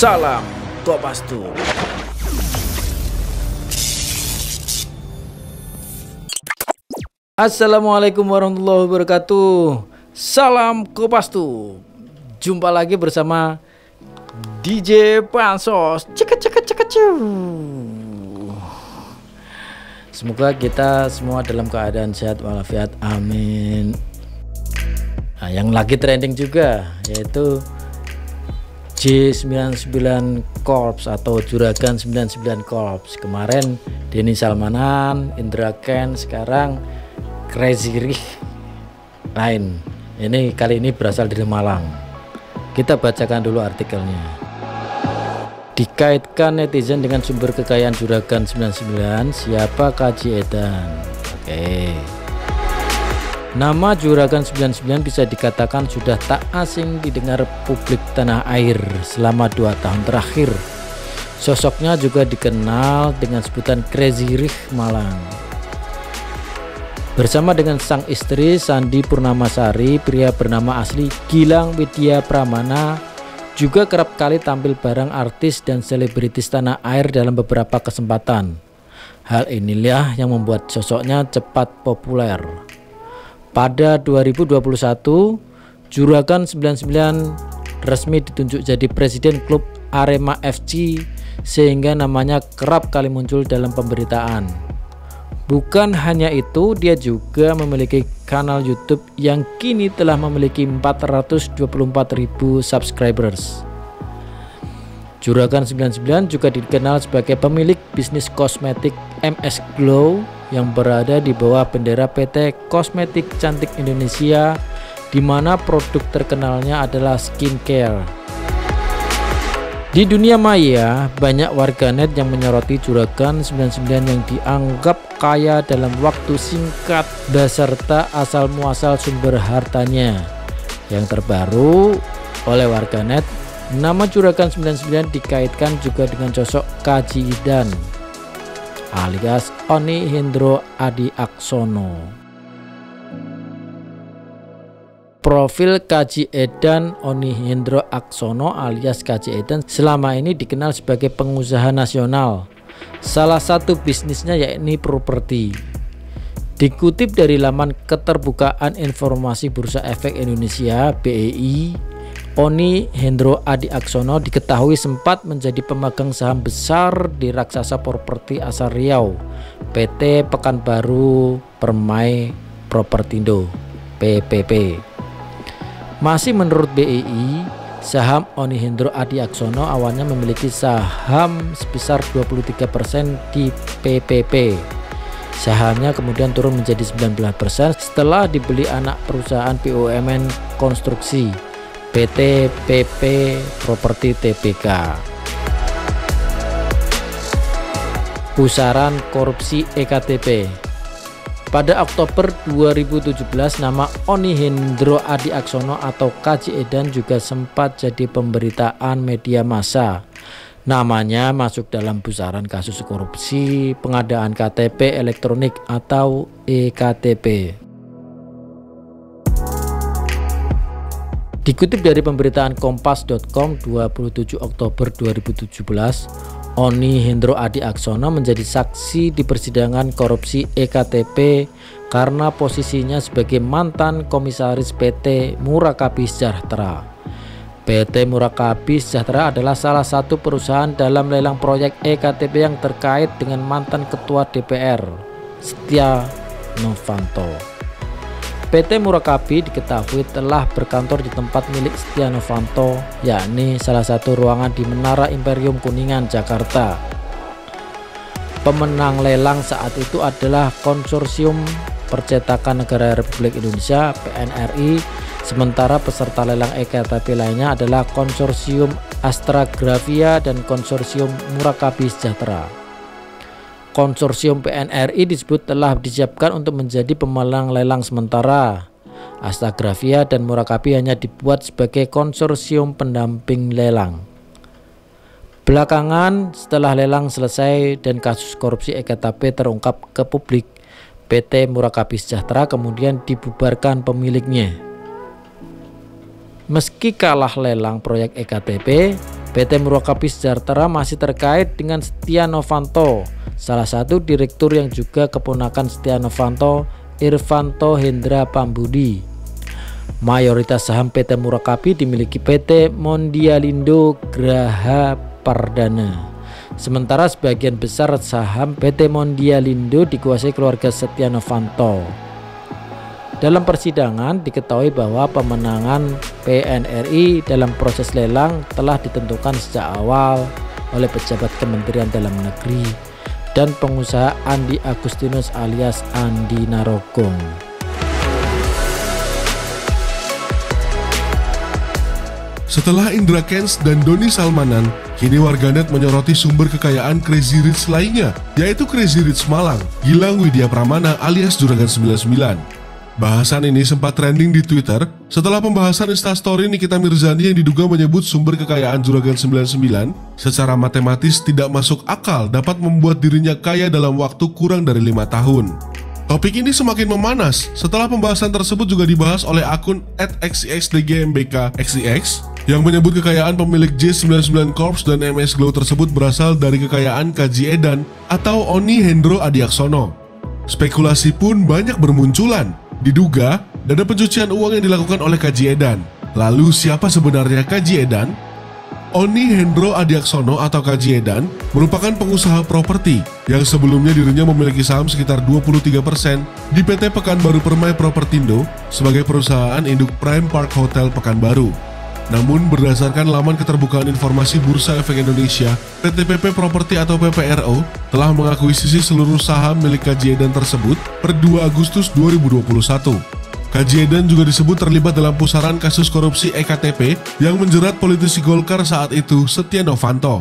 Salam Kopastus. Assalamualaikum warahmatullahi wabarakatuh. Salam Kopastus. Jumpa lagi bersama DJ Pansos. Semoga kita semua dalam keadaan sehat walafiat, amin. Nah, yang lagi trending juga yaitu J99 Corps atau Juragan 99 Corps. Kemarin Denny Salmanan, Indra Ken, sekarang Crazy Rich lain. Ini kali ini berasal dari Malang. Kita bacakan dulu artikelnya. Dikaitkan netizen dengan sumber kekayaan Juragan 99, siapa Kaji Edan? Oke. Nama Juragan 99 bisa dikatakan sudah tak asing didengar publik tanah air selama 2 tahun terakhir. Sosoknya juga dikenal dengan sebutan Crazy Rich Malang. Bersama dengan sang istri Sandi Purnamasari, pria bernama asli Gilang Widya Pramana juga kerap kali tampil bareng artis dan selebritis tanah air dalam beberapa kesempatan. Hal inilah yang membuat sosoknya cepat populer. Pada 2021, Juragan 99 resmi ditunjuk jadi presiden klub Arema FC sehingga namanya kerap kali muncul dalam pemberitaan. Bukan hanya itu, dia juga memiliki kanal YouTube yang kini telah memiliki 424.000 subscribers. Juragan 99 juga dikenal sebagai pemilik bisnis kosmetik MS Glow yang berada di bawah bendera PT Kosmetik Cantik Indonesia, di mana produk terkenalnya adalah skincare. Di dunia maya, banyak warganet yang menyoroti Juragan 99 yang dianggap kaya dalam waktu singkat beserta asal muasal sumber hartanya. Yang terbaru oleh warganet, nama Juragan 99 dikaitkan juga dengan sosok Kaji Edan alias Oni Hendro Adi Aksono. Profil Kaji Edan Oni Hendro Aksono alias Kaji Edan selama ini dikenal sebagai pengusaha nasional. Salah satu bisnisnya yakni properti. Dikutip dari laman Keterbukaan Informasi Bursa Efek Indonesia (BEI), Oni Hendro Adi Aksono diketahui sempat menjadi pemegang saham besar di raksasa properti asal Riau, PT Pekanbaru Permai Propertindo (PPP). Masih menurut BEI, saham Oni Hendro Adi Aksono awalnya memiliki saham sebesar 23% di PPP. Sahamnya kemudian turun menjadi 19% setelah dibeli anak perusahaan BUMN konstruksi PT PP Properti Tbk. Pusaran korupsi EKTP. Pada Oktober 2017, nama Oni Hendro Adi Aksono atau Kaji Edan juga sempat jadi pemberitaan media massa. Namanya masuk dalam pusaran kasus korupsi pengadaan KTP elektronik atau EKTP. Dikutip dari pemberitaan kompas.com 27 Oktober 2017, Oni Hendro Adi Aksono menjadi saksi di persidangan korupsi EKTP karena posisinya sebagai mantan komisaris PT Murakabi Sejahtera. PT Murakabi Sejahtera adalah salah satu perusahaan dalam lelang proyek EKTP yang terkait dengan mantan Ketua DPR Setia Novanto. PT Murakabi diketahui telah berkantor di tempat milik Setia Novanto, yakni salah satu ruangan di Menara Imperium Kuningan, Jakarta. Pemenang lelang saat itu adalah Konsorsium Percetakan Negara Republik Indonesia (PNRI), sementara peserta lelang EKTP lainnya adalah Konsorsium Astragrafia dan Konsorsium Murakabi Sejahtera. Konsorsium PNRI disebut telah disiapkan untuk menjadi pemenang lelang sementara. Astragrafia dan Murakabi hanya dibuat sebagai konsorsium pendamping lelang. Belakangan, setelah lelang selesai dan kasus korupsi EKTP terungkap ke publik, PT Murakabi Sejahtera kemudian dibubarkan pemiliknya. Meski kalah lelang proyek EKTP, PT Murakabi Sejahtera masih terkait dengan Setia Novanto, salah satu direktur yang juga keponakan Setia Novanto, Irvanto Hendra Pambudi. Mayoritas saham PT Murakabi dimiliki PT Mondialindo Graha Pardana. Sementara sebagian besar saham PT Mondialindo dikuasai keluarga Setia Novanto. Dalam persidangan diketahui bahwa pemenangan PNRI dalam proses lelang telah ditentukan sejak awal oleh pejabat Kementerian Dalam Negeri dan pengusaha Andi Agustinus alias Andi Narogong. Setelah Indra Kents dan Doni Salmanan, kini warganet menyoroti sumber kekayaan Crazy Rich lainnya, yaitu Crazy Rich Malang, Gilang Widya Pramana alias Juragan 99. Bahasan ini sempat trending di Twitter setelah pembahasan Instastory Nikita Mirzani yang diduga menyebut sumber kekayaan Juragan 99 secara matematis tidak masuk akal dapat membuat dirinya kaya dalam waktu kurang dari 5 tahun. Topik ini semakin memanas setelah pembahasan tersebut juga dibahas oleh akun @xixdgmbkxix yang menyebut kekayaan pemilik J99 Corps dan MS Glow tersebut berasal dari kekayaan Kaji Edan atau Oni Hendro Adiaksono. Spekulasi pun banyak bermunculan. Diduga dana pencucian uang yang dilakukan oleh Kaji Edan. Lalu siapa sebenarnya Kaji Edan? Oni Hendro Adiaksono atau Kaji Edan merupakan pengusaha properti yang sebelumnya dirinya memiliki saham sekitar 23% di PT Pekanbaru Permai Propertindo sebagai perusahaan induk Prime Park Hotel Pekanbaru. Namun berdasarkan laman keterbukaan informasi Bursa Efek Indonesia, PT PP Properti atau PPRO telah mengakuisisi seluruh saham milik Kaji Edan tersebut per 2 Agustus 2021. Kaji Edan juga disebut terlibat dalam pusaran kasus korupsi EKTP yang menjerat politisi Golkar saat itu Setia Novanto.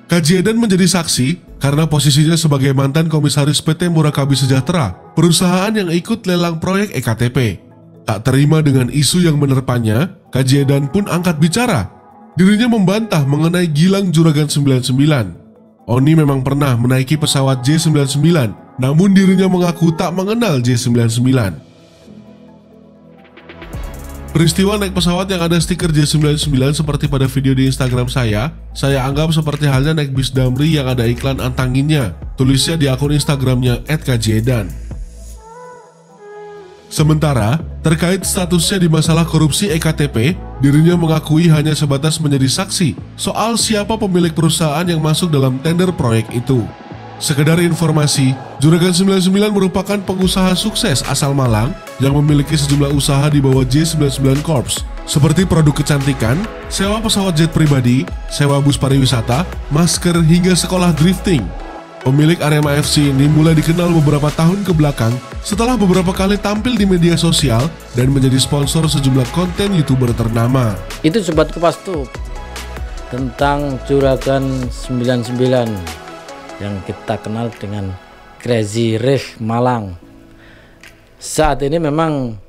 Kaji Edan menjadi saksi karena posisinya sebagai mantan komisaris PT Murakabi Sejahtera, perusahaan yang ikut lelang proyek EKTP. Tak terima dengan isu yang menerpanya, Kaji Edan pun angkat bicara. Dirinya membantah mengenai Gilang Juragan 99. Oni memang pernah menaiki pesawat J99, namun dirinya mengaku tak mengenal J99. Peristiwa naik pesawat yang ada stiker J99 seperti pada video di Instagram saya anggap seperti halnya naik bis Damri yang ada iklan antanginnya, tulisnya di akun Instagramnya @kajiedan. Sementara, terkait statusnya di masalah korupsi EKTP, dirinya mengakui hanya sebatas menjadi saksi soal siapa pemilik perusahaan yang masuk dalam tender proyek itu. Sekedar informasi, Juragan 99 merupakan pengusaha sukses asal Malang yang memiliki sejumlah usaha di bawah J99 Corps, seperti produk kecantikan, sewa pesawat jet pribadi, sewa bus pariwisata, masker, hingga sekolah drifting. Pemilik Arema FC ini mulai dikenal beberapa tahun ke belakang setelah beberapa kali tampil di media sosial dan menjadi sponsor sejumlah konten YouTuber ternama. Itu Sobat Kupas tuh tentang Juragan 99 yang kita kenal dengan Crazy Rich Malang. Saat ini memang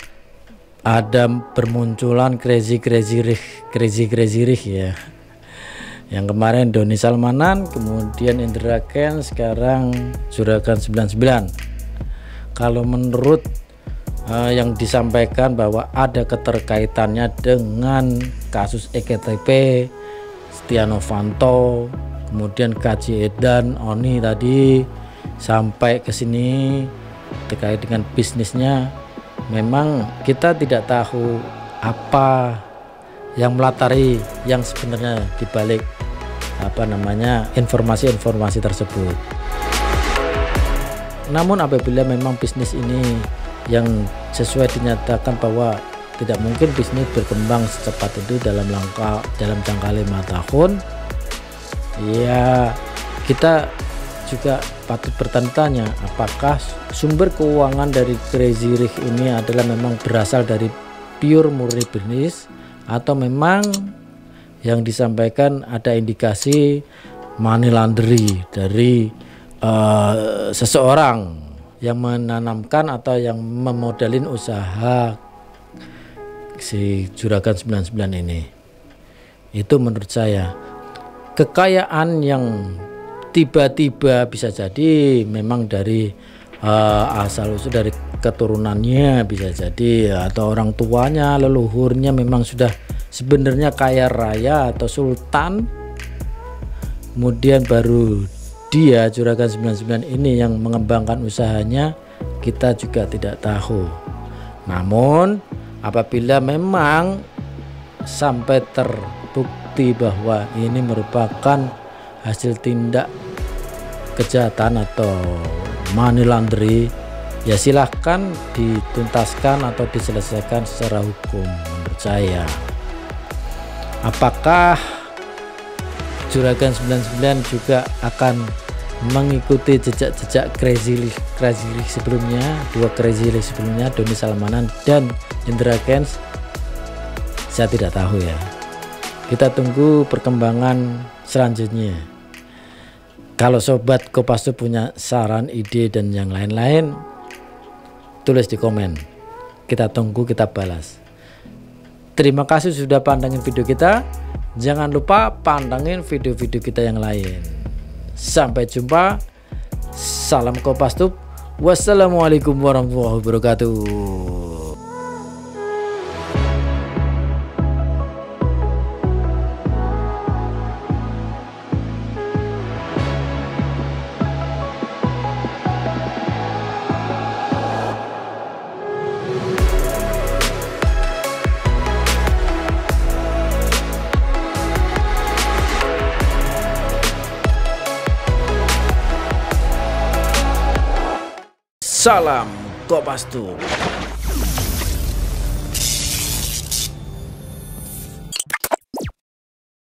ada bermunculan Crazy Rich ya. Yang kemarin Doni Salmanan, kemudian Indra Kents, sekarang Juragan 99. Kalau menurut yang disampaikan bahwa ada keterkaitannya dengan kasus EKTP, Setia Novanto, kemudian Kaji Edan, Oni tadi sampai ke sini terkait dengan bisnisnya. Memang kita tidak tahu apa yang melatari yang sebenarnya dibalik informasi-informasi tersebut. Namun apabila memang bisnis ini yang sesuai dinyatakan bahwa tidak mungkin bisnis berkembang secepat itu dalam jangka 5 tahun, ya kita juga patut bertanya-tanya apakah sumber keuangan dari Crazy Rich ini adalah memang berasal dari pure murni bisnis, atau memang yang disampaikan ada indikasi money laundry dari seseorang yang menanamkan atau yang memodalin usaha si Juragan 99 ini. Itu menurut saya kekayaan yang tiba-tiba bisa jadi memang dari asal usul dari keturunannya, bisa jadi atau orang tuanya, leluhurnya memang sudah sebenarnya kaya raya atau sultan kemudian baru dia Juragan 99 ini yang mengembangkan usahanya, kita juga tidak tahu. Namun apabila memang sampai terbukti bahwa ini merupakan hasil tindak kejahatan atau money laundry, ya silahkan dituntaskan atau diselesaikan secara hukum menurut saya. Apakah Juragan 99 juga akan mengikuti jejak-jejak Crazy Rich sebelumnya, dua Crazy Rich sebelumnya, Doni Salmanan dan Indra Kents? Saya tidak tahu ya. Kita tunggu perkembangan selanjutnya. Kalau sobat Kopassus punya saran, ide dan yang lain-lain, tulis di komen. Kita tunggu, kita balas. Terima kasih sudah pandangin video kita. Jangan lupa pandangin video-video kita yang lain. Sampai jumpa. Salam Kopassus. Wassalamualaikum warahmatullahi wabarakatuh. Salam Kopassus.